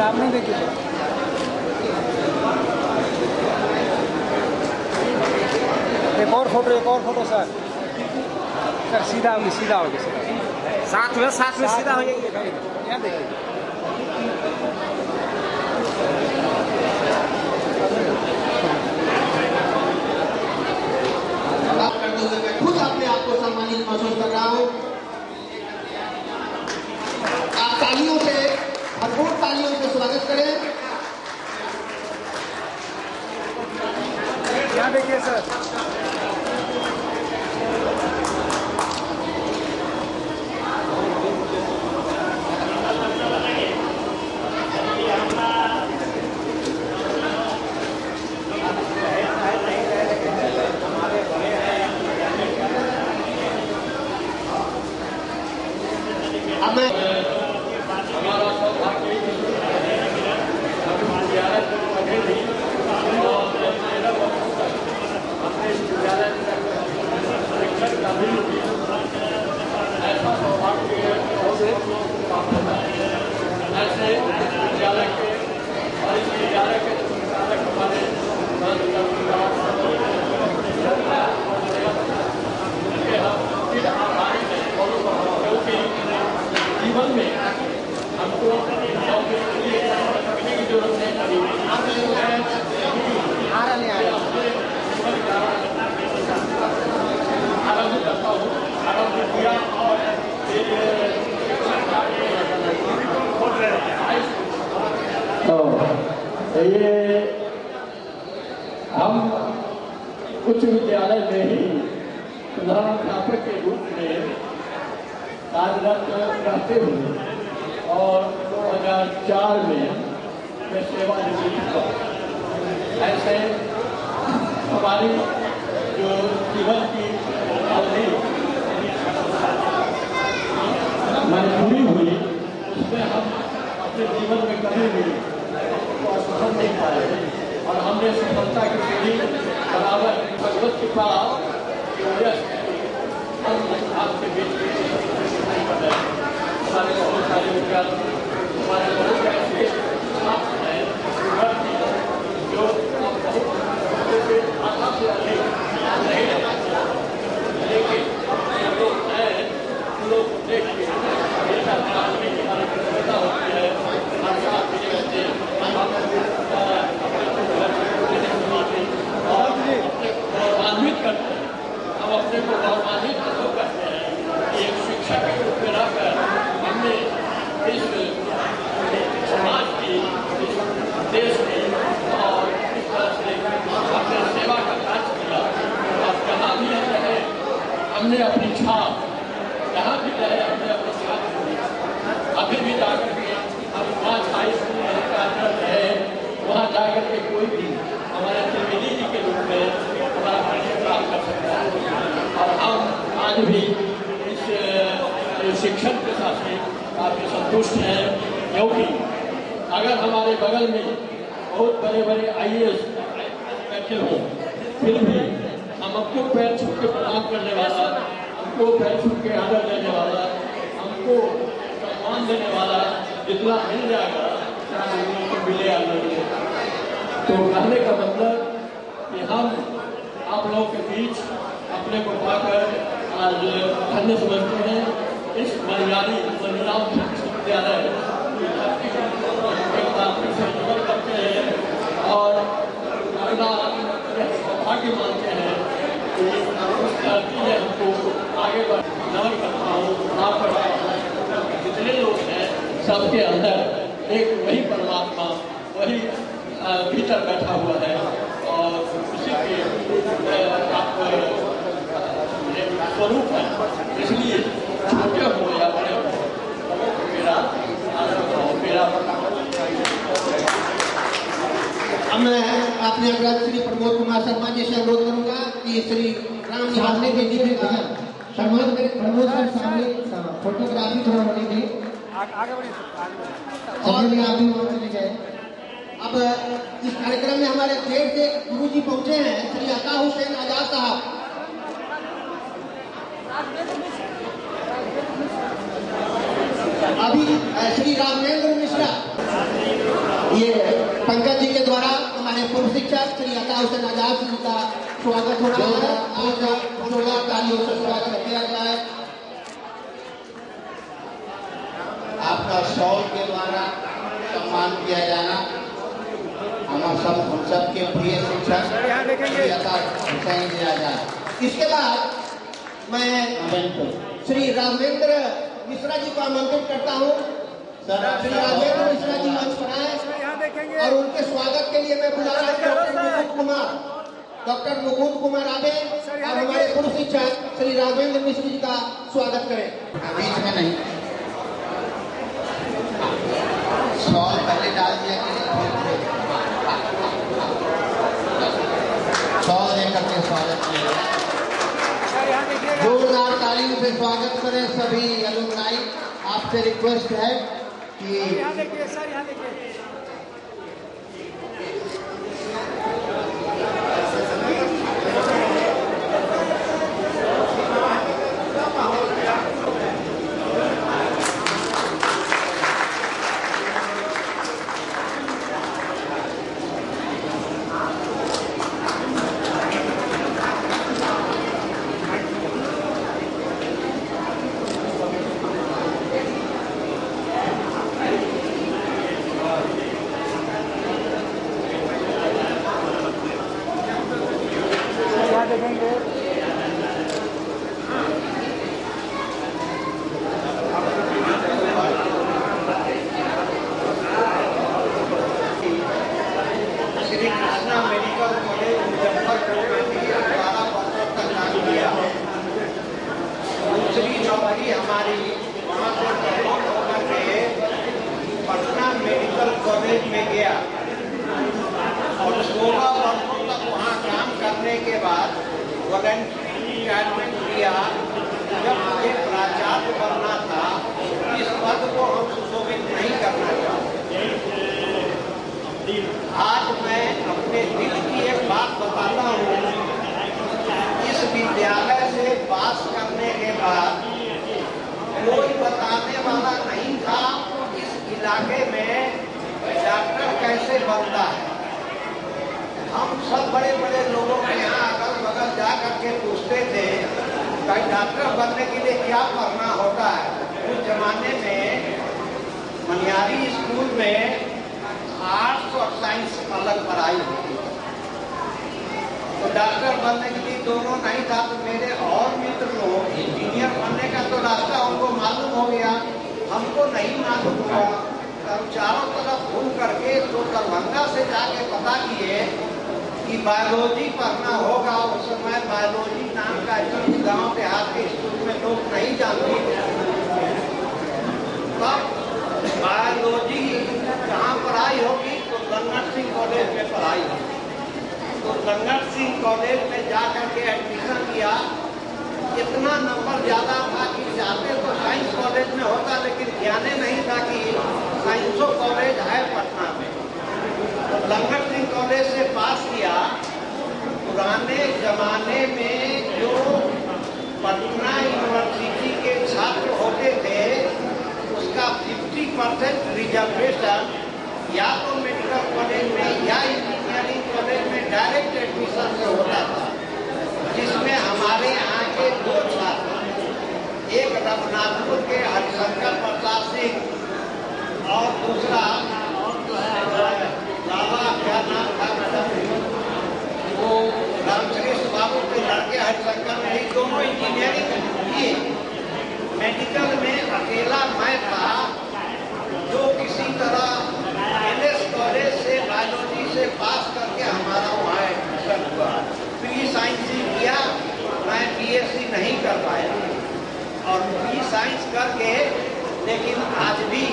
सामने देखिए। एक और फोटो सर। सर सीधा होगी सीधा। साथ में सीधा हो जाइए। यहाँ देखिए। मैं खुद अपने आप को सम्मानित महसूस कर रहा हूँ। आप तालियों से, भरपूर तालियों से स्वागत करें। यहाँ देखिए सर। हमारा सौभाग्य अपने विद्यालय शिक्षक का भी ऐसा सौभाग्य ऐसे विद्यालय के और इस विद्यालय के संचालक हमारे जीवन में हमको की जरूरत नहीं पड़ी। आरंभ करता हूँ, आरंभ किया और ये हम उच्च विद्यालय में ही प्रधानाध्यापक के रूप में कार्यरत रहते हुए और 2004 में मैं सेवानिवृत्त हुआ। ऐसे हमारी जो जीवन की अवधि पूरी हुई उसमें हम अपने जीवन में कभी भी असफल नहीं पाए और हमने सफलता की सीढ़ी बराबर भगवत कृपा की वजह से हम आपके बीच हमारे बहुत सारे विद्यार्थी हमारे बहुत ऐसे छात्र हैं जो आधा से अधिक नहीं रहना चाहिए, लेकिन लोग हैं उन लोग को देख के हमेशा प्रार्थना की हमारी प्रसन्नता होती है। हर साथ मिलते गौरवान्वित करते हैं, हम अपने को गौरवान्वित करते हैं कि एक शिक्षक के रूप में रहकर हमने इस समाज की, इस देश की और इस तरह से अपने सेवा का कार्य किया और जहाँ भी हम रहे हमने अपनी छाप, जहाँ भी रहे हमने अपनी छाप छोड़ी। अभी भी जाकर के हम 5 हाई स्कूल में कार्यरत रहे, वहाँ जाकर के कोई भी हमारे त्रिवेदी जी के रूप में हमारा परिचय प्राप्त कर सकता है और हम आज भी इस शिक्षण के साथ से काफी संतुष्ट हैं, क्योंकि अगर हमारे बगल में बहुत बड़े बड़े IAS बैठे हों फिर भी हमको पैर छू के प्रणाम करने वाला, हमको पैर छू के आदर देने वाला, हमको सम्मान देने वाला जितना मिल जाएगा चाहे उनको मिले या न मिले। तो कहने का मतलब कि हम आप लोगों के बीच अपने को पाकर आज धन्य समझते हैं। इस मर्यादी परिणाम विद्यालय करते हैं और अपना सौभाग्य मानते हैं कि उस धरती ने हमको आगे बढ़ करता हूँ। जितने लोग हैं सबके अंदर एक वही परमात्मा वही भीतर बैठा हुआ है और उसी के स्वरूप है। इसलिए छोटे हो या बड़े हो मेरा मैं अपने अग्रज श्री प्रमोद कुमार शर्मा जी से अनुरोध करूंगा कि श्री राम सामने के जी प्रमोद सर सामने फोटोग्राफी थोड़ा होने दें और भी आप भी वहाँ चले गए। अब इस कार्यक्रम में हमारे खेल से गुरु जी पहुंचे हैं, श्री अता हुसैन आजाद साहब। अभी श्री रामेंद्र मिश्रा शिक्षक श्री अता हुसैन आजाद जी का स्वागत हो रहा है। आपका जोरदार तालियों से स्वागत किया जाए। आपका शॉल के द्वारा सम्मान किया जाना हम सबके प्रिय शिक्षक श्री अता हुसैन जी आजाद। इसके बाद मैं श्री राघवेंद्र मिश्रा जी को आमंत्रित करता हूँ। श्री राघवेंद्र मिश्रा जी मंच पर आए और उनके स्वागत के लिए मैं बुला रहा हूँ डॉक्टर मुकुंद कुमार आगे और हमारे पूर्व शिक्षक श्री राघवेंद्र मिश्रा जी का स्वागत करें। बीच में नहीं, शॉल पहले डाल दिया कि शॉल देकर के स्वागत किया। जोरदार तालियों से स्वागत करें सभी एलुमनाई। आपसे रिक्वेस्ट है कि कॉलेज में गया और 16 वर्षों तक वहाँ काम करने के बाद वॉलंटरी रिटायरमेंट किया। जब मुझे प्राचार्य बनना था, इस पद को हम सुशोभित नहीं करना चाहते। आज मैं अपने दिल की एक बात बताता हूँ। इस विद्यालय से पास करने के बाद कोई बताने वाला नहीं था इस इलाके में डॉक्टर कैसे बनता है। हम सब बड़े बड़े लोगों के यहाँ अगल बगल जा करके पूछते थे कि डॉक्टर बनने के लिए क्या पढ़ना होता है। उस जमाने में मनियारी स्कूल में आर्ट्स और साइंस अलग पढ़ाई होती थी, तो डॉक्टर बनने के लिए दोनों नहीं था। तो मेरे और मित्र लोग इंजीनियर बनने का तो रास्ता उनको मालूम हो गया, हमको नहीं मालूम हुआ। तब चारों तरफ घूम करके तो दरभंगा से जाके पता किए कि बायोलॉजी पढ़ना होगा। उस समय बायोलॉजी नाम का चीज गांव देहात के स्कूल में लोग नहीं जानते। तब बायोलॉजी कहाँ पढ़ाई होगी, तो गन्नर सिंह कॉलेज में पढ़ाई होगी। तो गन्नर सिंह कॉलेज में जा करके एडमिशन किया। इतना नंबर ज़्यादा था कि चाहते तो साइंस कॉलेज में होता, लेकिन ध्यान नहीं था कि साइंसो कॉलेज है पटना में। तो गन्नर सिंह कॉलेज से पास किया। पुराने जमाने में जो पटना यूनिवर्सिटी के छात्र होते थे, उसका 50% रिजर्वेशन या तो मेडिकल कॉलेज में या इंजीनियरिंग कॉलेज में डायरेक्ट एडमिशन से होता था, जिसमें हमारे यहाँ के दो छात्र, एक रघुनाथपुर के हरिशंकर प्रसाद सिंह और दूसरा लाला क्या नाम था मैडम, वो रामकृष्ण बाबू के लड़के हरिशंकर ने, दोनों इंजीनियरिंग की। मेडिकल में अकेला मैं था जो किसी तरह एलएस कॉलेज से बायोलॉजी से पास करके हमारा वहाँ एडमिशन हुआ। प्री साइंस किया, मैं बीएससी नहीं कर पाया और प्री साइंस करके, लेकिन आज भी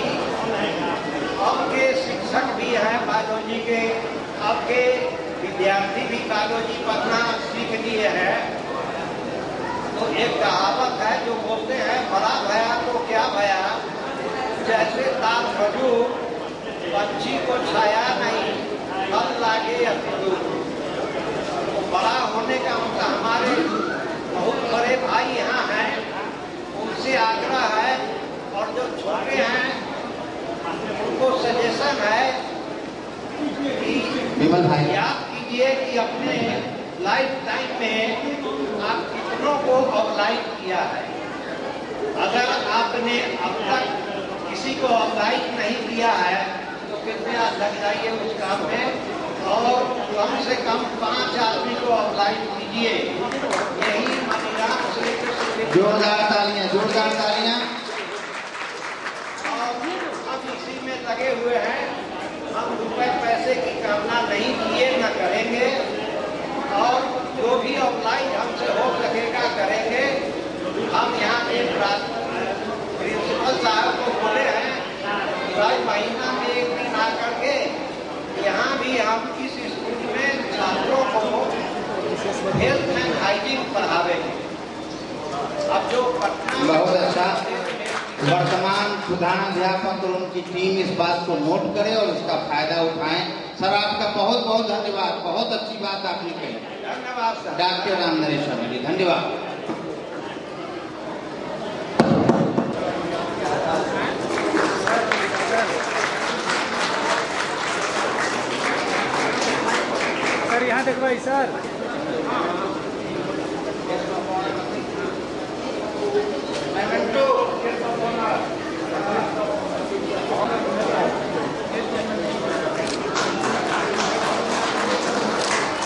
अब के शिक्षक भी हैं बायोलॉजी के, अब के विद्यार्थी भी बायोलॉजी पढ़ना सीख लिए हैं। तो एक कहावत है जो बोलते हैं, बड़ा भया तो क्या भया, जैसे ताल बजू पंछी को छाया नहीं, फल लागे अतिदूर। तो बड़ा होने का मतलब हमारे बहुत बड़े भाई यहाँ हैं, उनसे आग्रह है, और जो छोटे हैं उनको सजेशन है कि विमल भाई आपकी कीजिए कि अपने लाइफ टाइम में आप कितनों को ऑब्लाइज किया है। अगर आपने अब तक किसी को ऑब्लाइज नहीं किया है तो कृपया लग जाइए उस काम में और कम से कम 5 आदमी को ऑब्लाइज कीजिए। यही मणिराम श्री कृष्ण जोरदार तालियां, जोरदार तालियां। और हम इसी में लगे हुए हैं। हम रुपए पैसे की कामना नहीं किए, न करेंगे, और जो भी ऑब्लाइज हमसे हो सकेगा करेंगे। हम यहाँ एक प्रिंसिपल साहब को बोले हैं भाई महीना में एक दिन आकर के यहाँ भी हम इस स्कूल में छात्रों को हेल्थ एंड हाइजीन पढ़ावेंगे। अब जो पटना बहुत अच्छा। वर्तमान प्रधानाध्यापक और उनकी टीम इस बात को नोट करे और इसका फायदा उठाएं। सर आपका बहुत बहुत धन्यवाद, बहुत अच्छी बात आपने कही। धन्यवाद सर। डॉक्टर राम नरेश शर्मा जी, धन्यवाद। सर यहाँ देखो भाई सर।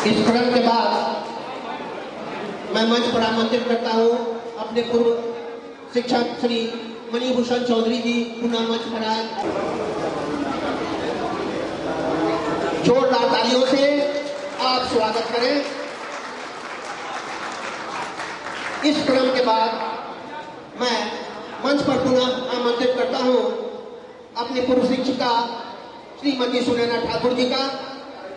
इस क्रम के बाद मैं मंच पर आमंत्रित करता हूँ अपने पूर्व शिक्षक श्री मणिभूषण चौधरी जी, पुनः मंच पर आए। जोरदार तालियों से आप स्वागत करें। इस क्रम के बाद मैं मंच पर पुनः आमंत्रित करता हूँ अपने पूर्व शिक्षिका श्रीमती सुनैना ठाकुर जी का,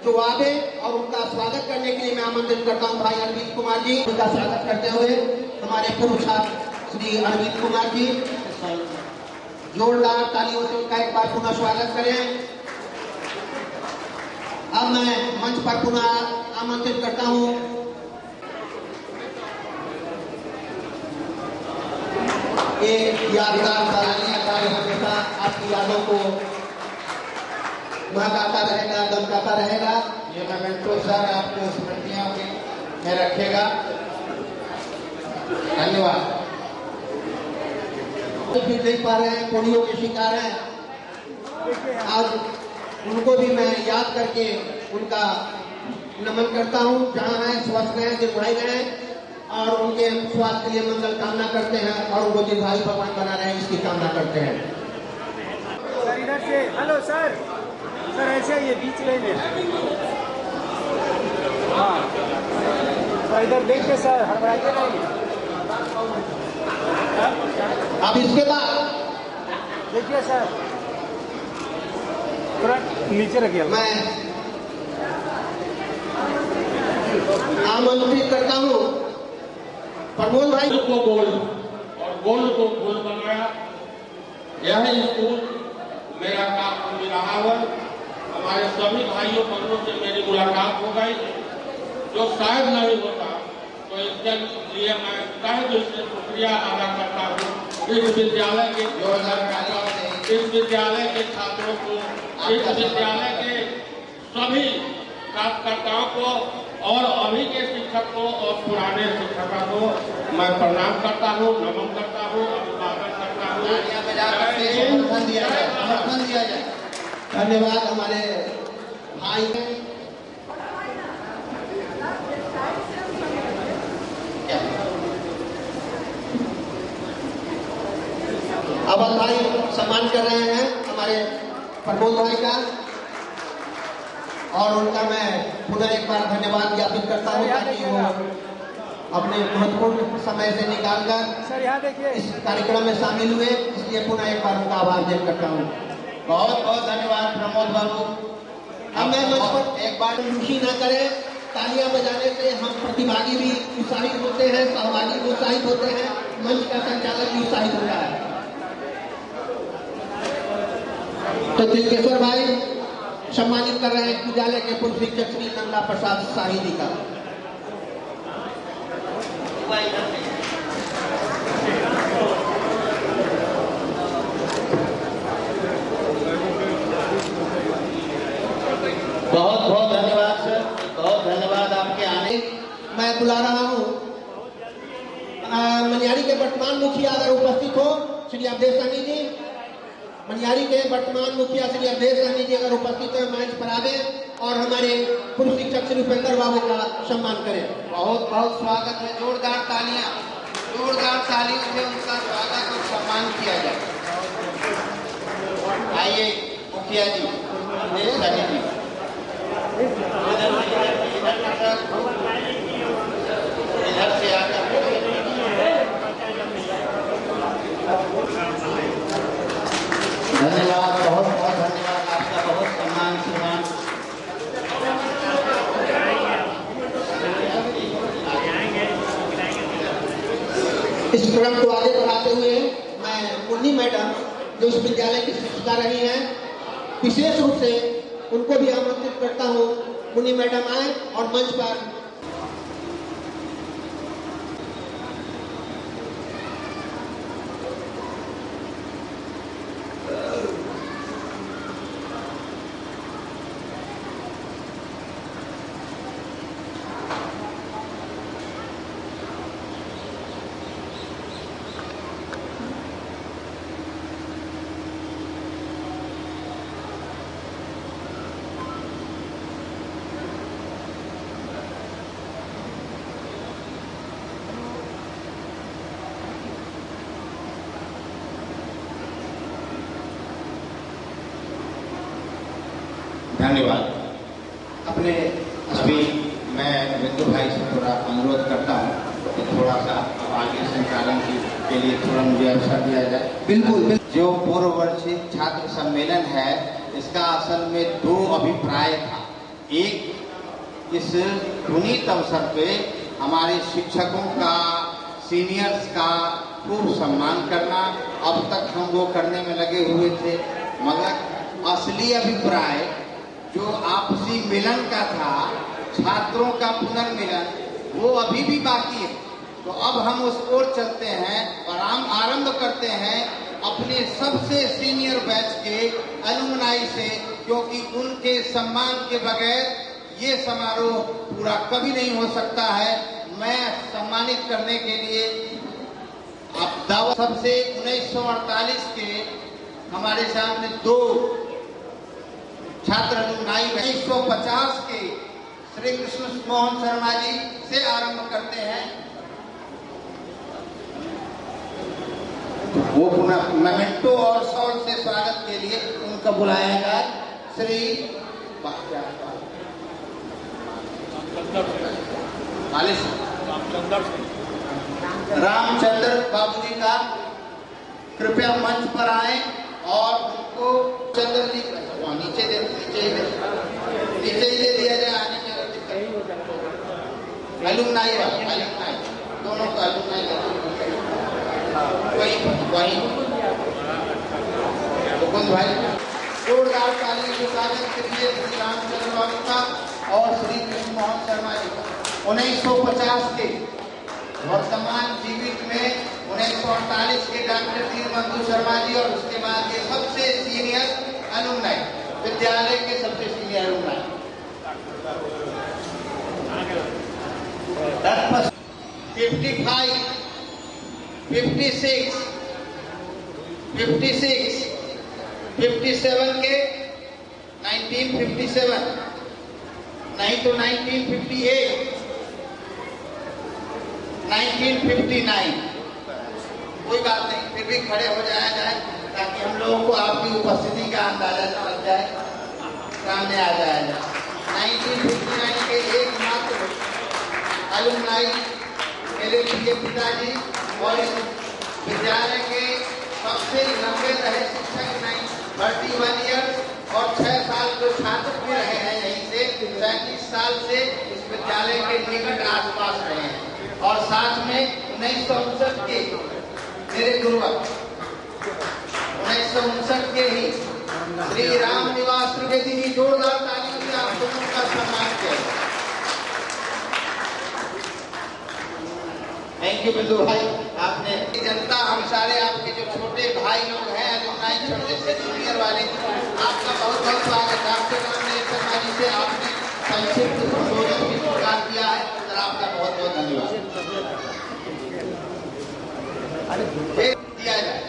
जो आगे और उनका स्वागत करने के लिए मैं आमंत्रित करता हूं भाई अरविंद कुमार जी। उनका स्वागत करते हुए हमारे पूर्व छात्र श्री अरविंद कुमार जी, जोरदार तालियों से उनका एक बार पुनः स्वागत करें। अब मैं मंच पर पुनः आमंत्रित करता हूं एक यादगार तालियां ताली हमेशा आपकी यादों को महकाता रहेगा, दमकाता रहेगा। ये मोमेंटो सर आपको स्मृतियों में रखेगा। धन्यवाद। फिर नहीं पा रहे हैं, पोलियो के शिकार हैं। आज उनको भी मैं याद करके उनका नमन करता हूँ। जहाँ हैं स्वस्थ रहें, दीर्घायु रहें और उनके स्वास्थ्य के लिए मंगल कामना करते हैं और उनको दीर्घायु भगवान बना रहे इसकी कामना करते हैं। सर इधर से हेलो सर। सर ऐसे ये बीच में ले। हाँ सर इधर देख के सर हड़बड़ाइए नहीं। अब इसके बाद देखिए सर थोड़ा नीचे रखिए। मैं आमंत्रित करता हूँ प्रमोद भाई को गोल्ड और गोल्ड को गोल्ड बनाया। यह स्कूल मेरा काम रहा है। हमारे सभी भाइयों बहनों से मेरी मुलाकात हो गई, जो शायद नहीं होता। तो इसके लिए मैं तहे दिल से शुक्रिया अदा करता हूँ इस विद्यालय के छात्रों को, इस विद्यालय के सभी कार्यकर्ताओं को और अभी के शिक्षक को और पुराने शिक्षकों को मैं प्रणाम करता हूँ, नमन करता हूँ, अभिवादन करता हूँ। समर्थन दिया जाए, समर्थन दिया जाए। धन्यवाद हमारे भाई। अवध भाई सम्मान कर रहे हैं हमारे प्रमोद भाई का, और उनका मैं पुनः एक बार धन्यवाद ज्ञापित करता हूँ ताकि वो अपने महत्वपूर्ण समय से निकालकर सर यहाँ देखिए इस कार्यक्रम में शामिल हुए, इसलिए पुनः एक बार उनका आभार व्यक्त करता हूँ। बहुत बहुत धन्यवाद प्रमोद बाबू। अब मैं मंच पर एक बार खुशी न करें, तालियां बजाने से हम प्रतिभागी भी उत्साहित होते हैं, सहभागी भी उत्साहित होते हैं, मंच का संचालक भी उत्साहित होता है। तो तिलकेश्वर भाई सम्मानित कर रहे हैं विद्यालय के पूर्व शिक्षक श्री नंदा प्रसाद शाही जी का। बहुत बहुत धन्यवाद सर, बहुत बुला रहा हूँ मनियारी के वर्तमान मुखिया अगर उपस्थित हो, श्री अवधेश सहनी जी। मनियारी के वर्तमान मुखिया श्री अवधेश सहनी जी अगर उपस्थित हो मंच पर आवे और हमारे पूर्व शिक्षक श्री उपेंद्र बाबू का सम्मान करें। बहुत बहुत स्वागत है, जोरदार तालियां, जोरदार तालियों से उनका स्वागत और सम्मान किया जाए। आइए मुखिया जी, अवधेश सहनी जी, इधर से आकर धन्यवाद, बहुत बहुत धन्यवाद, आपका बहुत सम्मान सम्मान। इस क्रम को आगे बढ़ाते हुए मैं मुन्नी मैडम जो इस विद्यालय की शिक्षिका रही हैं, विशेष रूप से उनको भी आमंत्रित करता हूँ। मुन्नी मैडम आए और मंच पर धन्यवाद। अपने अभी मैं बिंदु भाई से थोड़ा अनुरोध करता हूँ कि थोड़ा सा आगे संचालन के लिए थोड़ा मुझे अवसर दिया जाए। बिल्कुल। जो पूर्ववर्षीय छात्र सम्मेलन है, इसका असल में दो अभिप्राय था। एक, इस पुनीत अवसर पे हमारे शिक्षकों का, सीनियर्स का खूब सम्मान करना। अब तक हम वो करने में लगे हुए थे, मगर असली अभिप्राय जो आपसी मिलन का था, छात्रों का पुनर्मिलन, वो अभी भी बाकी है। तो अब हम उस ओर चलते हैं और हम आरंभ करते हैं अपने सबसे सीनियर बैच के एलुमनाई से, क्योंकि उनके सम्मान के बगैर ये समारोह पूरा कभी नहीं हो सकता है। मैं सम्मानित करने के लिए अब दावा सबसे 1948 के हमारे सामने दो छात्र एलुमनाई 1950 के श्री कृष्ण मोहन शर्मा जी से आरंभ करते हैं। वो पुनः मेमेंटो और शॉल से स्वागत के लिए उनका बुलाया गया। श्री रामचंद्र बाबूजी का कृपया मंच पर आए और उनको चंद्र जी नीचे ही दे दिया जाए। आने में एलुमनाई दोनों का एलुमनाई वही मुकुंद भाई, जोरदार तालियों से स्वागत करिए श्री रामचंद्र बाबू का और श्री कृष्ण मोहन शर्मा जी का। 1950 के वर्तमान जीवित में 1948 के डॉक्टर दीनबंधु शर्मा जी और उसके बाद के सबसे सीनियर एलुमनाई, विद्यालय के सबसे सीनियर एलुमनाई 55, 56, 56, 57 के 1957, नहीं तो 1958, 1959, कोई बात नहीं, फिर भी खड़े हो जाया जाए ताकि हम लोगों को आपकी उपस्थिति का अंदाजा लग जाए, सामने आ जाया जाए। 1959 के एकमात्र एलुमनाई मेरे प्रिय पिताजी और इस विद्यालय के सबसे लंबे रहे शिक्षक, 31 ईयर्स और 6 साल जो छात्र भी रहे हैं यहीं से, 35 साल से इस विद्यालय के निकट आसपास रहे हैं। और साथ में 1959 के मेरे गुरुवर, 1959 के ही श्री राम निवास त्रिवेदी जी, जोरदार तालियों से आप दोनों का सम्मान किया। थैंक यू बिंदु भाई, आपने जनता, हम सारे आपके जो छोटे भाई लोग हैं एलुमनाई, छोटे से जूनियर वाले, आपका बहुत बहुत स्वागत है। आपके सामने शर्मा जी से आपने संक्षिप्त संबोधन भी स्वीकार किया है, जरा आपका बहुत बहुत धन्यवाद। दिया जाए।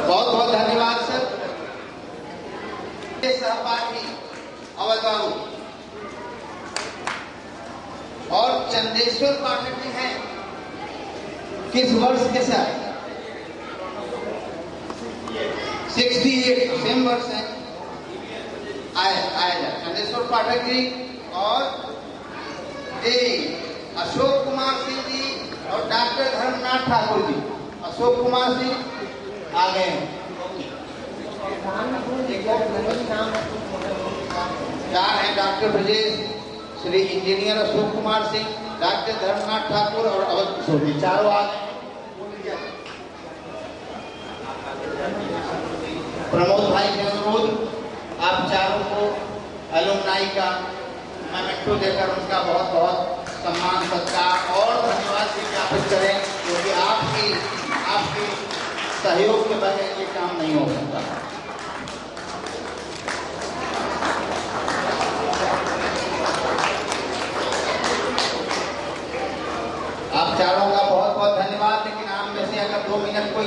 बहुत बहुत धन्यवाद सर। सहपाठी अवध बाबू और चंदेश्वर पाठक जी हैं। किस वर्ष के सर? 68 सेम वर्ष है। आया चंदेश्वर पाठक जी और अशोक कुमार सिंह जी और डॉक्टर धर्मनाथ ठाकुर जी। अशोक कुमार सिंह आ गए हैं। चार हैं doctor Brajesh, Shri engineer Ashok Kumar Singh, doctor Dharmnath Thakur और अवध किशोर जी, चारों आ गए। प्रमोद भाई से अनुरोध, आप चारों को एलुमनाई का मेमेंटो देकर उनका बहुत बहुत सम्मान, सत्कार और धन्यवाद भी ज्ञापित करें, क्योंकि आपके सहयोग के बगैर ये काम नहीं हो सकता। आप चारों का बहुत बहुत धन्यवाद। लेकिन आप में से अगर 2 मिनट कोई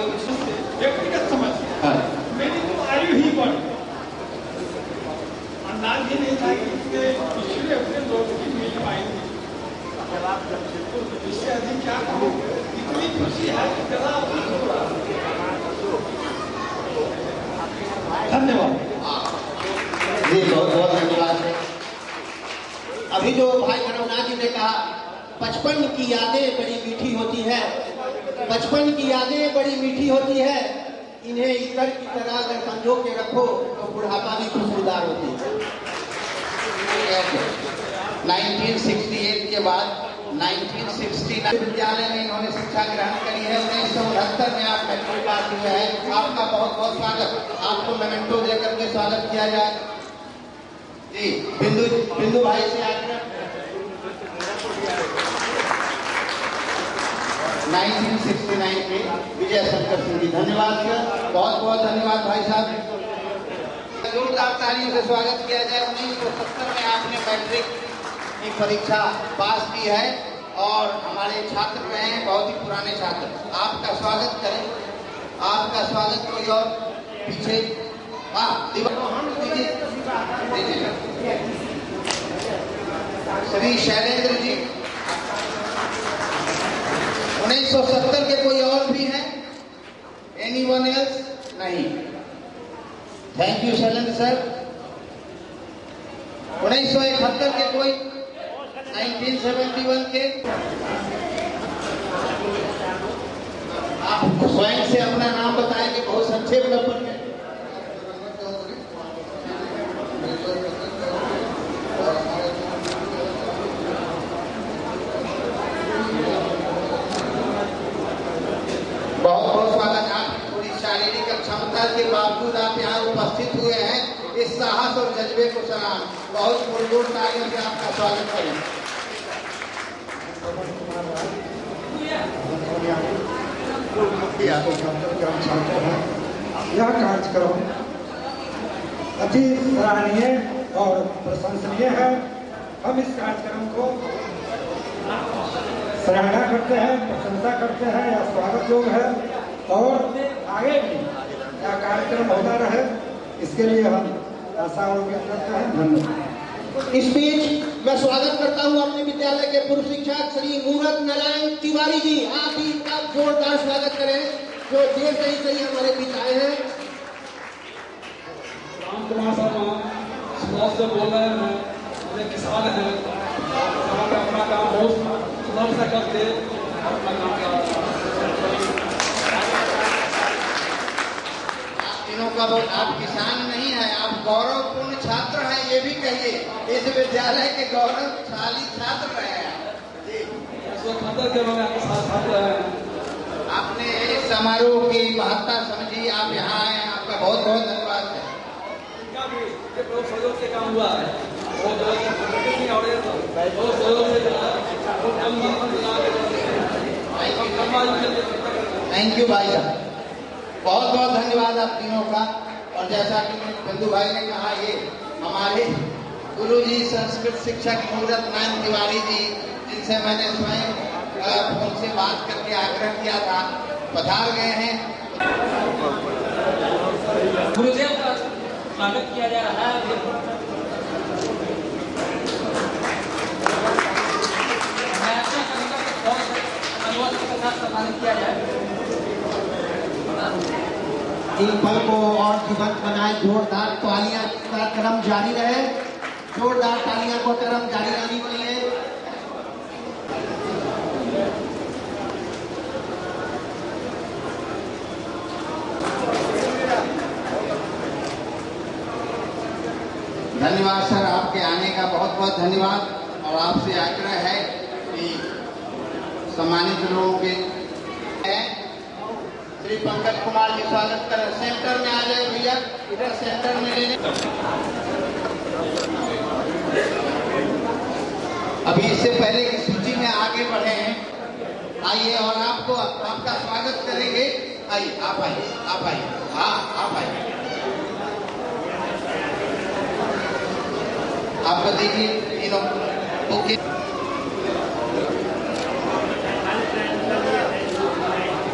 व्यक्तिगत समस्या मेरी तो आयु ही बढ़ अंदाज ही नहीं था कि पिछले अपने लोग भी मिल पाएंगे। इससे अधिक क्या कहूँ, इतनी खुशी है कि गला धन्यवाद जी, बहुत बहुत धन्यवाद। अभी जो भाई धर्मनाथ जी ने कहा, बचपन की यादें बड़ी मीठी होती है, बचपन की यादें बड़ी मीठी होती है, इन्हें इतर की तरह अगर संजो के रखो तो बुढ़ापा भी खुशबूदार होती है। 1968 के बाद 1969 विद्यालय में इन्होंने शिक्षा ग्रहण करी है। 1969 में आप मैट्रिक पास हुए हैं। आपका बहुत बहुत स्वागत। आपको मेमेंटो देकर के स्वागत किया जाए। जी, बिंदु भाई से आग्रह। 1969 के विजय शंकर सिंह जी, धन्यवाद सर, बहुत बहुत धन्यवाद भाई साहब। जोरदार तालियों से स्वागत किया जाए। 1970 में आपने मैट्रिक की परीक्षा पास की है और हमारे छात्र रहे हैं, बहुत ही पुराने छात्र। आपका स्वागत करें। आपका स्वागत कोई और पीछे श्री शैलेंद्र जी। 1970 के कोई और भी हैं? Anyone else? नहीं। Thank you Shailendra sir. 1971 के कोई? 1971 के? आप स्वयं से अपना नाम बताएंगे, बहुत संक्षेप में। बहुत बहुत स्वागत। आप थोड़ी शारीरिक अक्षमता के बावजूद आप यहाँ उपस्थित हुए हैं। इस साहस और जज्बे को सलाम। बहुत पुरजोर तालियों से आपका स्वागत करें। यह कार्यक्रम अति सराहनीय और प्रशंसनीय है। हम इस कार्यक्रम को सराहना करते हैं, प्रशंसा करते हैं, या स्वागत योग है और आगे भी यह कार्यक्रम होता रहे, इसके लिए हम आशा और उम्मीद करते हैं। धन्यवाद। इस बीच मैं स्वागत करता हूं अपने विद्यालय के पूर्व शिक्षक श्री मूरत नारायण तिवारी जी। आप भी इनका जोरदार स्वागत करें, जो देर से ही हमारे बीच आए हैं। राम कुमार शर्मा समाज से बोल रहे हैं। मेरे किसान हैं, अपना काम बहुत सुधार से करते अपना काम कर। आप किसान नहीं हैं, आप गौरवपूर्ण छात्र हैं, ये भी कहिए। इस विद्यालय के गौरवशाली छात्र रहे हैं। जी, आपने इस समारोह की महत्ता समझी, आप यहाँ आए, आपका बहुत बहुत धन्यवाद है। सहयोग से काम हुआ है। थैंक यू भाई साहब, बहुत बहुत धन्यवाद आप तीनों का। और जैसा कि बंधु भाई ने कहा, ये हमारे गुरु जी संस्कृत शिक्षक मूरत नारायण तिवारी जी, जिनसे मैंने स्वयं उनसे बात करके आग्रह किया था, पधार गए हैं। गुरुदेव का स्वागत किया जा रहा है। मैं आशा करूंगा कि बहुत अनुवाद के साथ सम्मानित किया जाए। इन पल को और जीवंत बनाए, जोरदार तालियां का क्रम जारी रहे, जोरदार तालियां को क्रम जारी रहनी चाहिए। धन्यवाद सर, आपके आने का बहुत बहुत धन्यवाद। और आपसे आग्रह है कि सम्मानित लोगों के श्री पंकज कुमार जी स्वागत करें। सेंटर में आ जाए भैया, इधर सेंटर में लेने। अभी इससे पहले की सूची में आगे बढ़े हैं, आइए और आपको आपका स्वागत करेंगे। आइए, आप आइए, आप आइए, हाँ आप आइए। आपको देखिए ओके,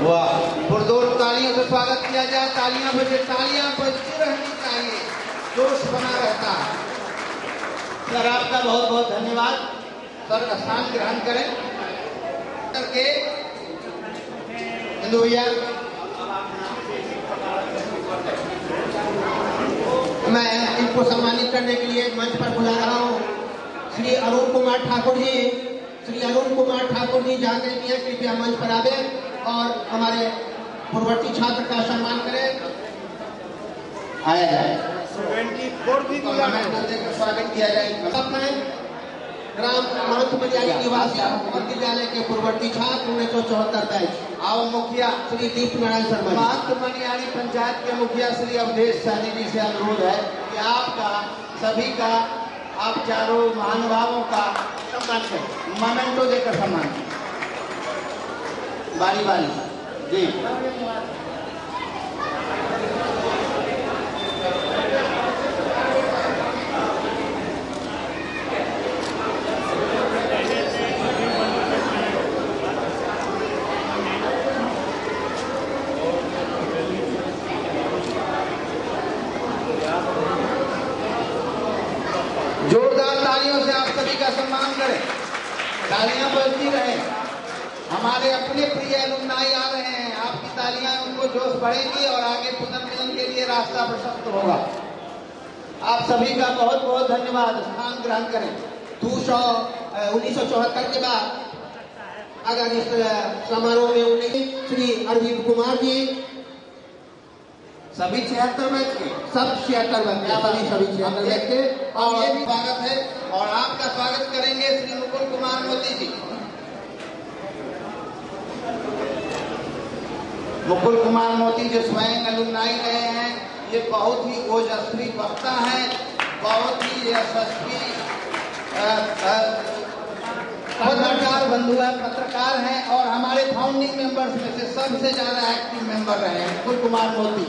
वाह, पुरजोर तालियों से स्वागत किया जाए। तालियां बजे, तालियां बजती रहनी चाहिए, जोश बना रहता है। सर आपका बहुत बहुत धन्यवाद। सर स्थान ग्रहण करें करके हिंदू भैया। मैं इनको सम्मानित करने के लिए मंच पर बुला रहा हूँ श्री अरुण कुमार ठाकुर जी। श्री अरुण कुमार ठाकुर जी जाते हैं, कृपया मंच पर आवे और हमारे पूर्ववर्ती छात्र का सम्मान करें। आया जाए, 24 भी देकर स्वागत किया जाए। अपने ग्राम महंत मलियाली निवासी विद्यालय के पूर्ववर्ती छात्र 1974 बैच। आओ मुखिया श्री दीप नारायण शर्मा। महंत मनियारी पंचायत के मुखिया श्री अवधेश सहनी जी से अनुरोध है कि आपका सभी का, आप चारों महानुभावों का सम्मान करें, मोमेंटो देकर सम्मान करें, बारी बारी जी। जोरदार तालियों से आप सभी का सम्मान करें, तालियां बजती रहे। हमारे अपने प्रिय अलुमनाई आ रहे हैं, आपकी तालियां उनको जोश बढ़ेगी और आगे पुनर्मिलन के लिए रास्ता प्रशस्त होगा। आप सभी का बहुत बहुत धन्यवाद। स्थान ग्रहण करें। 1974 के बाद अगर इस समारोह में उन्हें श्री अरविंद कुमार जी, सभी 76 बैच के, सब 76 बैच के और ये भी स्वागत है। और आपका स्वागत करेंगे श्री मुकुल कुमार मोती जी। मुकुल कुमार मोती जो स्वयं अलुमनाई रहे हैं, ये बहुत ही ओजस्वी वक्ता है, बहुत ही यशस्वी पत्रकार बंधु है, पत्रकार हैं और हमारे फाउंडिंग मेंबर्स में से सबसे ज्यादा एक्टिव मेंबर रहे हैं मुकुल कुमार मोती।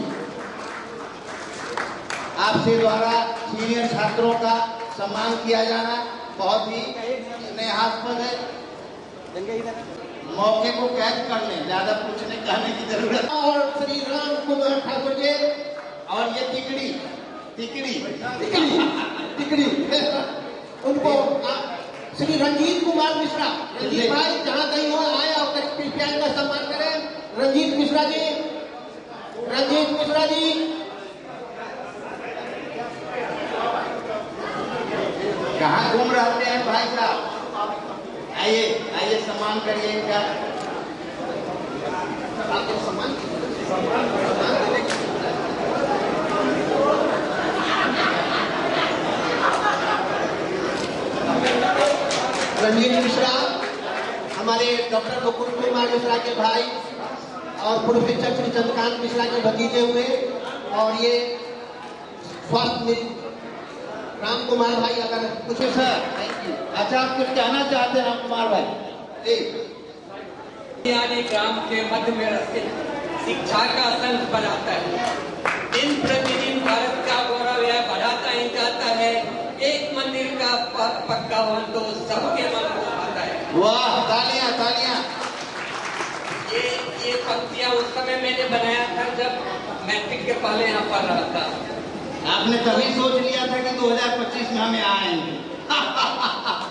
आपसे द्वारा सीनियर छात्रों का सम्मान किया जाना बहुत ही स्नेहास्पद है। मौके को कैद कर लें, ज्यादा पूछने कहने की जरूरत। और श्री राम कुमार ठाकुर जी और ये टिकड़ी टिकड़ी टिकड़ी उनको श्री रंजीत कुमार मिश्रा। रंजीत भाई जहाँ कहीं हो आए और कृपया इनका सम्मान करें। रंजीत मिश्रा जी, रंजीत मिश्रा जी। कहाँ घूम रहते हैं भाई साहब? आइए आइए, सम्मान करिए इनका। सम्मान रंजीत मिश्रा हमारे डॉक्टर मुकुल कुमार मिश्रा के भाई और पूर्व शिक्षक श्री चंद्रकांत मिश्रा के भतीजे हुए। और ये स्वास्थ्य राम कुमार भाई अगर कुछ सर, थैंक यू। अच्छा, आप कुछ कहना चाहते हैं राम कुमार भाई? यानी ग्राम के मध्य में स्थित शिक्षा का संघ बनाता है। दिन प्रतिदिन वृंदावन तो सबके मन को आता है। वाह, तालियां तालियां। ये पंक्तियां उस समय मैंने बनाया था जब मैट्रिक के पहले यहाँ पढ़ रहा था। आपने तभी सोच लिया था कि 2025 में हमें आएंगे।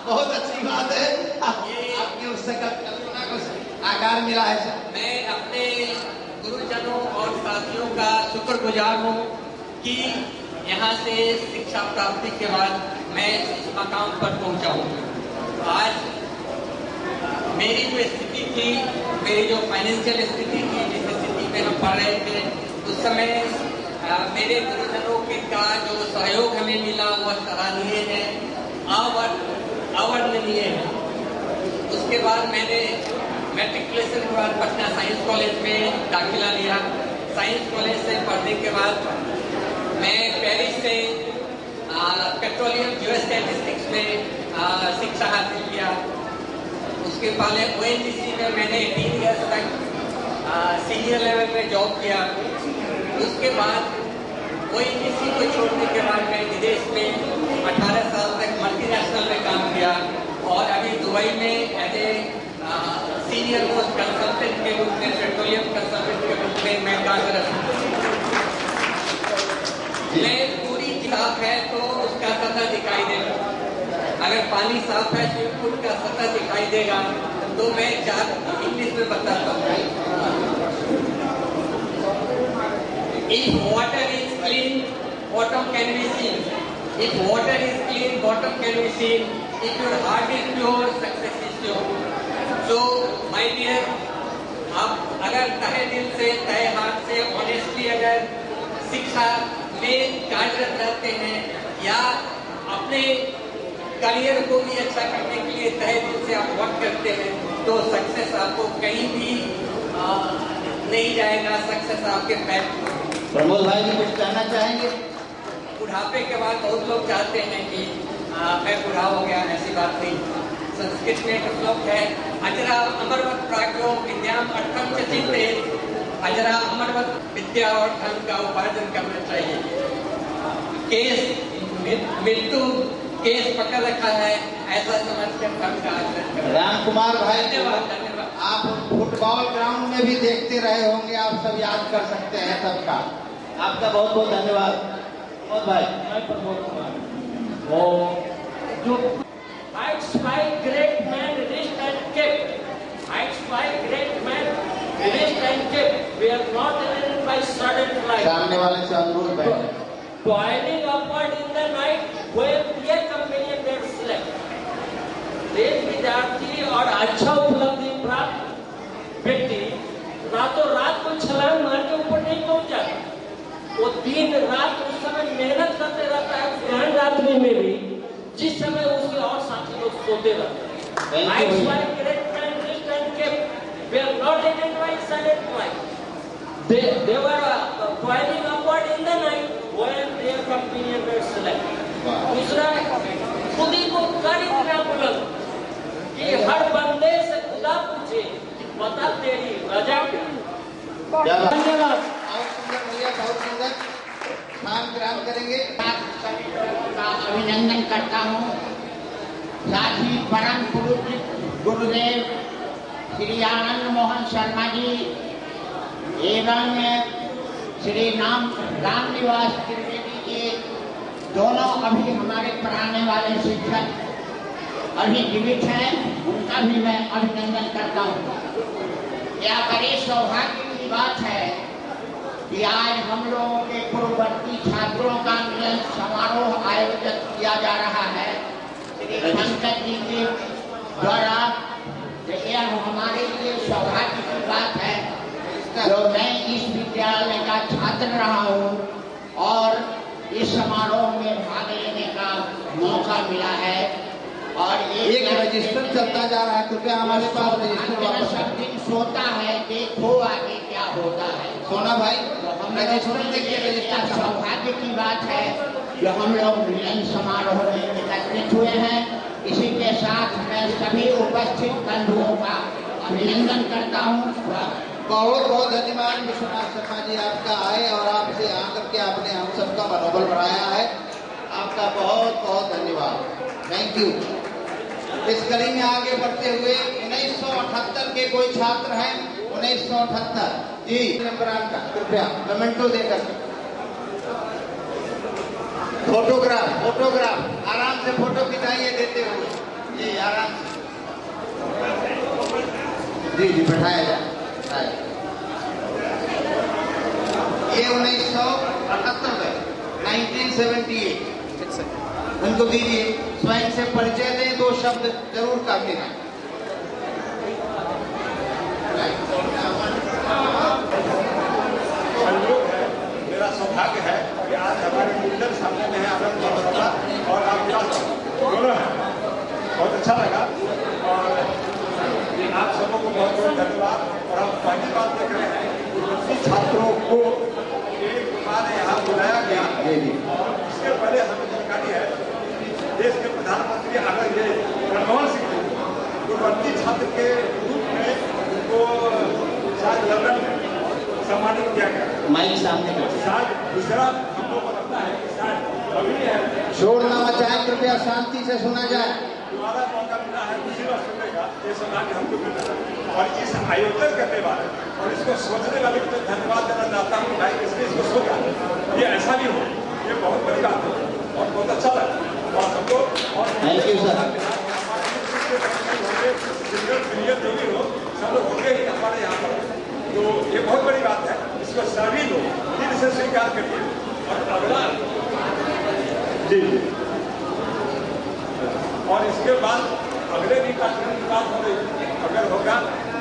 बहुत अच्छी बात है, आपकी उस कल्पना को आकार मिला है सर। मैं अपने गुरुजनों और साथियों का शुक्रगुजार हूँ कि यहाँ से शिक्षा प्राप्ति के बाद मैं इस मकाम पर पहुँचा हूँ। आज मेरी जो स्थिति थी, मेरी जो फाइनेंशियल स्थिति थी, जिस स्थिति में हम पढ़ रहे थे उस समय मेरे गुरुजनों के का जो सहयोग हमें मिला वह सराहनीय है, अवर्णनीय है। उसके बाद मैंने मैट्रिकुलेशन के बाद पटना साइंस कॉलेज में दाखिला लिया। साइंस कॉलेज से पढ़ने के बाद मैं पेरिस से पेट्रोलियम जियोस्टैटिस्टिक्स में शिक्षा हासिल किया। उसके पहले ONGC में मैंने 3 इयर्स तक सीनियर लेवल में जॉब किया। उसके बाद ONGC को छोड़ने के बाद मैं विदेश में 18 साल तक मल्टीनेशनल में काम किया और अभी दुबई में as a senior most consultant के रूप में, पेट्रोलियम कंसल्टेंट के रूप में मैं कार्यरत हूँ। मैं पूरी साफ है तो उसका सतह दिखाई देगा, अगर पानी साफ है स्विमिंग पूल का सतह दिखाई देगा, तो मैं इंग्लिश में बताता हूँ। If water is clean, bottom can be seen. If water is clean, bottom can be seen. If your heart is pure, success is sure. So, my dear, आप अगर तहे दिल से, तहे हाथ से, ऑनेस्टली अगर शिक्षा में कार्यरत रहते हैं या अपने करियर को भी अच्छा करने के लिए तहे दिल से आप वर्क करते हैं, तो सक्सेस आपको कहीं भी नहीं जाएगा। सक्सेस आपके पैर। प्रमोद भाई जी कुछ कहना चाहेंगे? बुढ़ापे के बाद बहुत लोग चाहते हैं कि मैं बूढ़ा हो गया, ऐसी बात नहीं। संस्कृत में एक श्लोक है, अजरा अमरवत प्राज्ञो विद्याम अर्थम च चिंते। अजरा अमरवत विद्या और धन का उपार्जन करना चाहिए। मृत्यु केस पकड़ रखा है, ऐसा समझकर धन का आचरण करें। राम कुमार भाई, धन्यवाद। आप फुटबॉल ग्राउंड में भी देखते रहे होंगे, आप सब याद कर सकते हैं सबका। आपका बहुत बहुत धन्यवाद प्रमोद भाई। मैं प्रमोद कुमार। और जो heights by great man reached and kept, heights by great man reached and kept, we are not ended by sudden flight. सामने वाले से अनुरोध है, Toiling upward in the night when yet companion that slept. तेज विद्यार्थी और अच्छा उपलब्धि प्राप्त व्यक्ति रातों रात को छलांग मार के ऊपर नहीं पहुंच जाता। वो दिन रात उस समय मेहनत करते रहता है, ग्रहण रात्रि में भी, जिस समय उसके और साथी लोग सोते रहते हैं। Heights by great men reached and kept, we are not ended by sudden flight. They were toiling upward in the night when their companion were slept. दूसरा, खुद ही को कर इतना बुलंद कि हर बंदे से खुदा पूछे बता तेरी रजा क्या। धन्यवाद। बहुत सुंदर भैया, बहुत सुंदर। स्थान ग्रहण करेंगे। सभी लोगों का अभिनंदन करता हूँ। साथ ही परम पूज्य गुरुदेव श्री आनंद मोहन शर्मा जी एवं श्री राम निवास त्रिवेदी जी, दोनों अभी हमारे पढ़ाने वाले शिक्षक अभी जीवित हैं, उनका भी मैं अभिनंदन करता हूँ। यह बड़ी सौभाग्य की बात है कि आज हम लोगों के पूर्ववर्ती छात्रों का मिलन समारोह आयोजित किया जा रहा है श्री पंकज जी के द्वारा। यह हमारे लिए सौभाग्य की बात है जो मैं इस विद्यालय का छात्र रहा हूँ और इस समारोह में भाग लेने का मौका मिला है। और एक रजिस्टर चलता जा रहा है, कृपया हमारे पास रजिस्टर वापस। सब दिन सोता है, देखो आगे क्या होता है। सोना भाई, हम रजिस्टर देखिए, रजिस्टर सौभाग्य की बात है जो हम लोग मिलन समारोह में एकत्रित हुए हैं। इसी के साथ मैं सभी उपस्थित बंधुओं का अभिनंदन करता हूँ। बहुत बहुत धन्यवाद विश्वनाथ शर्मा जी, आपका आए और आपसे आकर के आपने हम सबका मनोबल बढ़ाया है। आपका बहुत बहुत धन्यवाद। Thank you. इस कड़ी में आगे बढ़ते हुए 1978 के कोई छात्र हैं? 1978 जी, नंबर का कृपया कमेंटो देकर। फोटोग्राफ आराम से फोटो खिंचाइए देते हुए जी, आराम से जी बैठाया जाए। ये 1978 में 1978 उनको दीजिए, स्वयं से परिचय दें, 2 शब्द जरूर काफी हैं। मेरा सौभाग्य है कि आज हमारे लीडर सामने में है आनंद महोत्सव और आप दोनों हैं, बहुत अच्छा लगा और आप सबों को बहुत बहुत धन्यवाद। और हम पहली बात देख रहे हैं कि छात्रों को एक बार यहाँ बुलाया गया और इसके पहले हमें जानकारी है देश के प्रधानमंत्री अगर ये मनमोहन सिंह पूर्ववर्ती छात्र के रूप में उनको शायद लंदन में सम्मानित किया गया। माइक सामने शायद दूसरा हम लोग को लगता है कि शायद अभी है शोर ना मचाएं, कृपया शांति से सुना जाए। दोबारा मौका मिला है दूसरी बार सुनने का, ये सौभाग्य हमको मिला है। और इस आयोजन करने वाले और इसको सोचने वाले को धन्यवाद देना चाहता हूँ भाई, इसलिए इसको सोचा ये ऐसा भी हो, ये बहुत बड़ी बात है और बहुत अच्छा लगा। और हमको थैंक यू सर। जो भी हो सब लोग होंगे ही हमारे यहाँ पर, तो ये बहुत बड़ी बात है। इसको सभी लोग दिल से स्वीकार करिए। और अगला जी, और इसके बाद अगले भी कार्यक्रम की बात हो रही, अगर होगा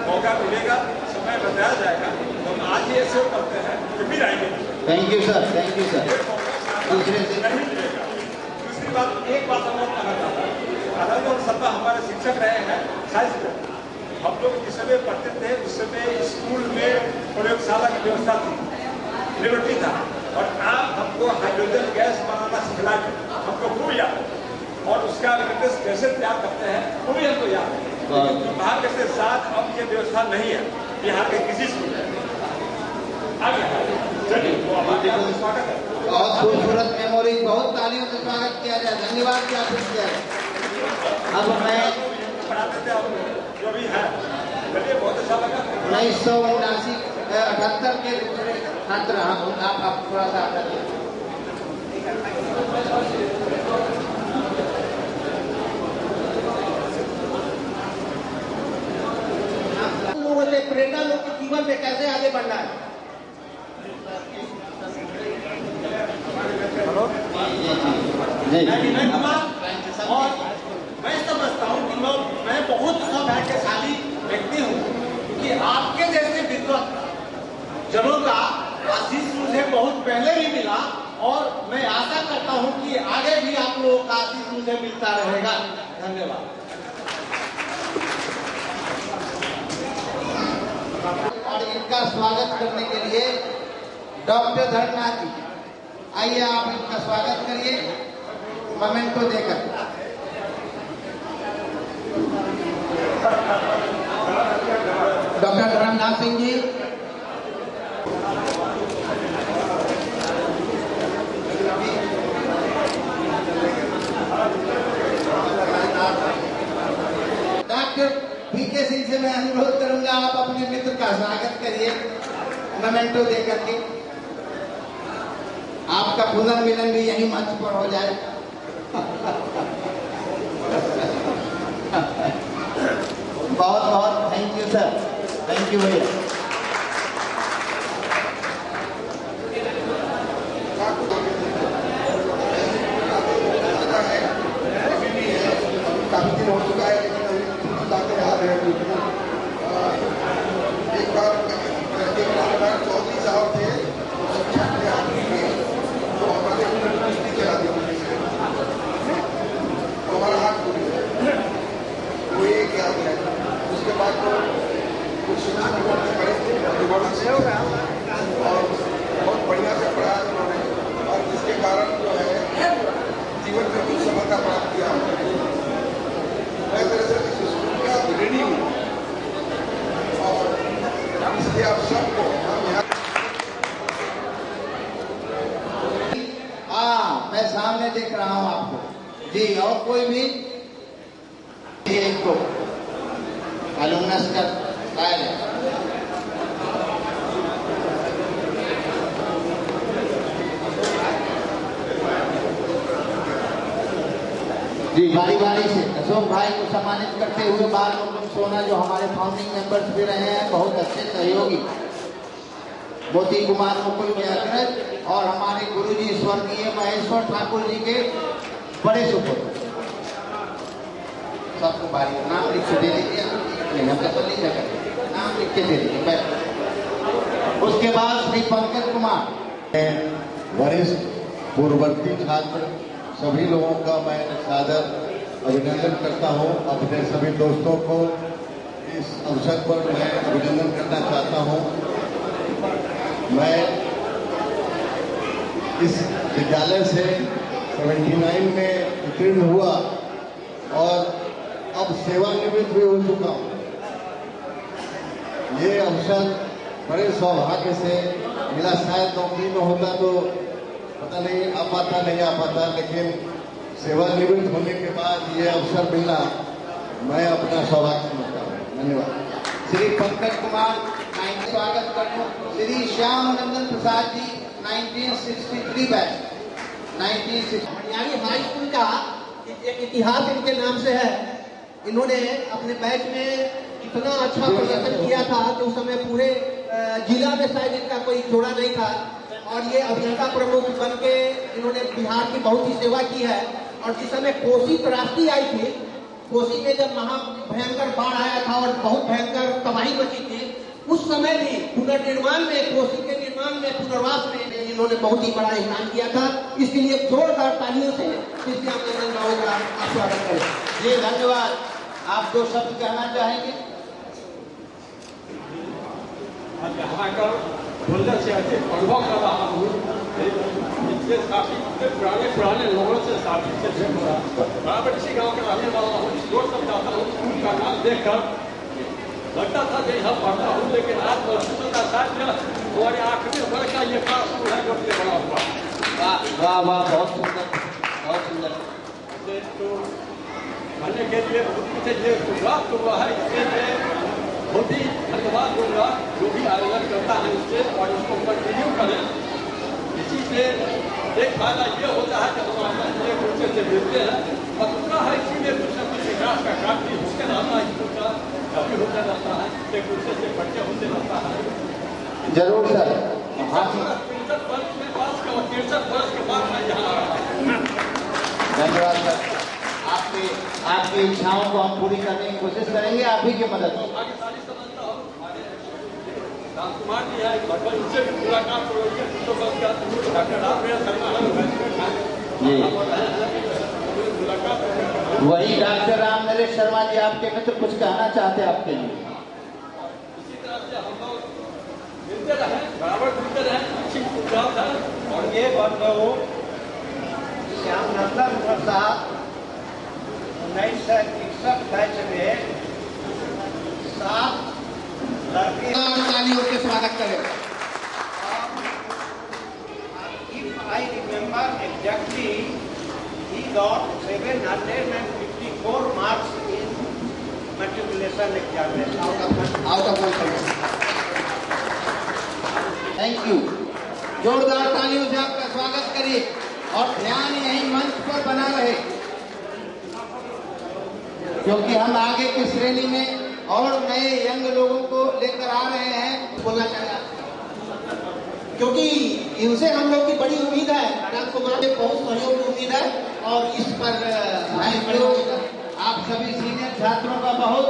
मौका मिलेगा, समय बताया जाएगा, तो हम आज ही ऐसे करते हैं कि फिर आएंगे। Thank you sir, thank you sir. दूसरे से नहीं मिलेगा। दूसरी बात, एक बात हम लोग कहना चाहता हूँ, आनंद और सत्ता हमारे शिक्षक रहे हैं साइंस में। हम लोग जिस समय पढ़ते थे उस समय स्कूल में प्रयोगशाला की व्यवस्था थी, लिबर्टी था, और आप हमको हाइड्रोजन गैस बनाना सिखलाए, हमको खूब याद है। और उसका लेटेस्ट कैसे तैयार करते हैं वो भी हमको याद है। दुर्भाग्य के साथ अब ये व्यवस्था नहीं है बिहार के किसी स्कूल में। चलिए, स्वागत है। बहुत खूबसूरत मेमोरी, बहुत तालियों से स्वागत किया जाए, धन्यवाद ज्ञापित किया जाए। अब मैं पढ़ाते थे हम जो भी है, चलिए बहुत अच्छा लगा। 1978 के दूसरे छात्र आप थोड़ा सा लोगों से प्रेरणा लोग के जीवन में कैसे आगे बढ़ना है। और मैं समझता हूँ कि मैं बहुत सौभाग्यशाली व्यक्ति हूँ कि आपके जैसे विद्वान जनों का आशीष मुझे बहुत पहले ही मिला, और मैं आशा करता हूँ कि आगे भी आप लोगों का आशीष मुझे मिलता रहेगा। धन्यवाद। और इनका स्वागत करने के लिए डॉक्टर धर्मनाथ जी, आइए आप इनका स्वागत करिए मोमेंटो देकर। डॉक्टर धर्मनाथ सिंह जी, डॉक्टर पीके सिंह से मैं अनुरोध करूंगा आप अपने मित्र का स्वागत करिए मोमेंटो देकर के। आपका पुनर्मिलन भी यही मंच पर हो जाए। बहुत बहुत thank you sir, thank you भैया। काफी दिन हो चुका है, लेकिन अभी बातें याद है। एक बार चौधरी साहब थे, शिक्षा के आदमी तो हमारे यूनिवर्सिटी के आदमी तो हमारा हाथ टूट गया, वो एक याद है। उसके बाद तो कुछ शिक्षा निगम में पढ़े थे, और बहुत बढ़िया से पढ़ाया उन्होंने, और जिसके कारण जो है जीवन में कुछ सफलता प्राप्त किया। मैं दरअसल इस स्कूल का ऋणी हूँ, और इसलिए आप सबको हम यहाँ मैं सामने देख रहा हूँ आपको जी। और कोई भी पुनस्कर गाया जाए। जी बारी बारी से अशोक भाई को सम्मानित करते हुए बाल मुकुंद सोना जो हमारे फाउंडिंग मेंबर्स भी रहे हैं, बहुत अच्छे सहयोगी मोती कुमार मुकुल के अग्रज और हमारे गुरुजी स्वर्गीय महेश्वर ठाकुर जी के बड़े सुपुत्र, सबको बारी नाम लिख के दे दीजिए, नाम लिख के दे दीजिए। उसके बाद श्री पंकज कुमार, वरिष्ठ पूर्ववर्ती छात्र सभी लोगों का मैं सादर अभिनंदन करता हूं। अपने सभी दोस्तों को इस अवसर पर मैं अभिनंदन करना चाहता हूं। मैं इस विद्यालय से 79 में उत्तीर्ण हुआ और अब सेवानिवृत्त भी हो चुका हूं। ये अवसर बड़े सौभाग्य से मिला, शायद नौकरी में होता तो पता नहीं आ पाता, लेकिन सेवानिवृत्त होने के बाद ये अवसर मिला, मैं अपना सौभाग्य समझता हूँ। धन्यवाद। श्री पंकज कुमार स्वागत करता हूँ। Shri Shyam Nandan Prasad ji 1963 batch 1960 मणियारी high school का एक इतिहास इनके नाम से है। इन्होंने अपने बैच में इतना अच्छा प्रदर्शन किया था कि उस समय पूरे जिला में शायद इनका कोई जोड़ा नहीं था और ये अभियंता प्रमुख बन के इन्होंने बिहार की बहुत ही सेवा की है। और जिस समय कोसी त्रासदी आई थी, कोसी में जब भयंकर बाढ़ आया था और बहुत भयंकर तबाही मची थी, उस समय भी पुनर्निर्माण में, कोसी के निर्माण में, पुनर्वास में इन्होंने बहुत ही बड़ा योगदान किया था। इसके लिए जोरदार तालियों से श्याम राव का आप स्वागत करें। जी धन्यवाद। आप दो शब्द कहना चाहेंगे? यहाँ का बोलने से अधिक अनुभव कर रहा हूँ, इससे काफी पुराने लोगों से शादी से भेंट हो रहा। बराबर इसी गाँव का रहने वाला हूँ। इस रोड तक जाता हूँ, स्कूल का नाम देखकर लगता था कि यहाँ पढ़ता हूँ, लेकिन आज महसूस का साथ में हमारे आखिरी वर्ष का ये क्लास स्कूल है जो कि बड़ा हुआ। वाह वाह, बहुत सुंदर, बहुत सुंदर। तो कहने के लिए मुझे ये प्राप्त हुआ है, इसके लिए बहुत ही धन्यवाद दूंगा जो भी आयोजन करता है इससे, और इसको कंटिन्यू करें। इसी से एक फायदा ये होता है कि हमारे एक दूसरे से मिलते हैं, और दूसरा है इसीलिए कुछ न कुछ विकास का काम भी होते रहता है, स्कूल का कभी होता रहता है, एक दूसरे से परिचय होते रहता है। जरूर सर। 63 वर्ष में पास का 63 वर्ष के बाद मैं यहाँ आ रहा हूँ। धन्यवाद सर। आपकी इच्छाओं को हम पूरी करने की कोशिश करेंगे, आप ही की मदद। भाग्यशाली समझता हूँ हमारे रामकुमार जी है, लगभग उनसे भी मुलाकात हो रही है, तो बस डॉक्टर राम मुलाकात। वही डॉक्टर राम नरेश शर्मा जी आपके मित्र कुछ कहना चाहते हैं आपके लिए। इसी तरह से हम लोग मिलते रहे, बराबर मिलते रहे, अच्छी सुझाव है। और ये बंधु श्याम नंदन प्रसाद 1961 बैच में 7 लड़के तालियों से स्वागत करें। If I remember exactly, he got 754 marks in matriculation examination. Out of 100. Thank you. जोरदार तालियों से आपका स्वागत करिए और ध्यान यही मंच पर बना रहे, क्योंकि हम आगे की श्रेणी में और नए यंग लोगों को लेकर आ रहे हैं। बोलना चाहिए क्योंकि इनसे हम लोग की बड़ी उम्मीद है, रामकुमार से बहुत सहयोग की उम्मीद है और इस पर आप सभी सीनियर छात्रों का बहुत